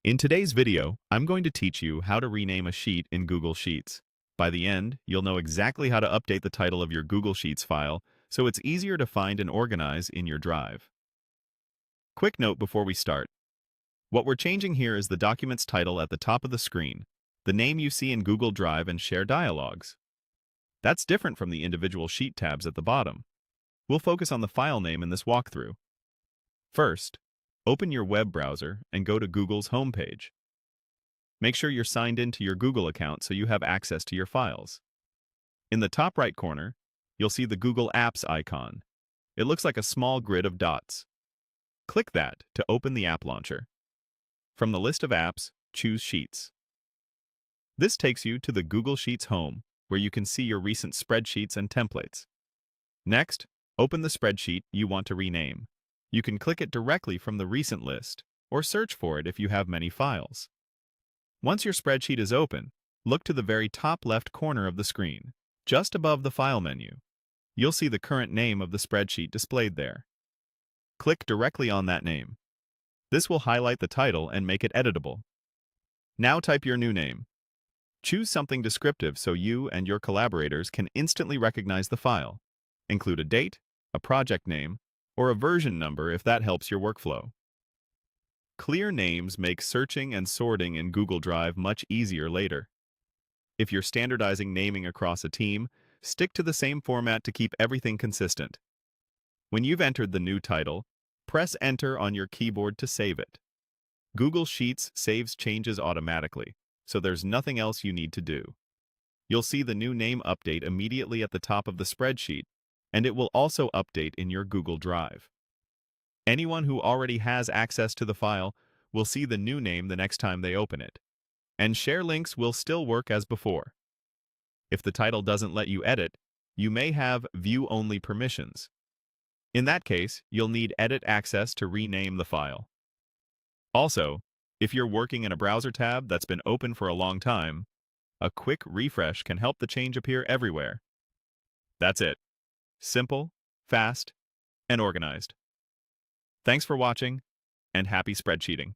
In today's video, I'm going to teach you how to rename a sheet in Google Sheets. By the end, you'll know exactly how to update the title of your Google Sheets file so it's easier to find and organize in your drive. Quick note before we start. What we're changing here is the document's title at the top of the screen, the name you see in Google Drive and Share dialogues. That's different from the individual sheet tabs at the bottom. We'll focus on the file name in this walkthrough. First, open your web browser and go to Google's homepage. Make sure you're signed into your Google account so you have access to your files. In the top right corner, you'll see the Google Apps icon. It looks like a small grid of dots. Click that to open the app launcher. From the list of apps, choose Sheets. This takes you to the Google Sheets home, where you can see your recent spreadsheets and templates. Next, open the spreadsheet you want to rename. You can click it directly from the recent list, or search for it if you have many files. Once your spreadsheet is open, look to the very top left corner of the screen, just above the File menu. You'll see the current name of the spreadsheet displayed there. Click directly on that name. This will highlight the title and make it editable. Now type your new name. Choose something descriptive so you and your collaborators can instantly recognize the file. Include a date, a project name, or a version number if that helps your workflow. Clear names make searching and sorting in Google Drive much easier later. If you're standardizing naming across a team, stick to the same format to keep everything consistent. When you've entered the new title, press Enter on your keyboard to save it. Google Sheets saves changes automatically, so there's nothing else you need to do. You'll see the new name update immediately at the top of the spreadsheet, and it will also update in your Google Drive. Anyone who already has access to the file will see the new name the next time they open it, and share links will still work as before. If the title doesn't let you edit, you may have view-only permissions. In that case, you'll need edit access to rename the file. Also, if you're working in a browser tab that's been open for a long time, a quick refresh can help the change appear everywhere. That's it. Simple, fast, and organized. Thanks for watching, and happy spreadsheeting.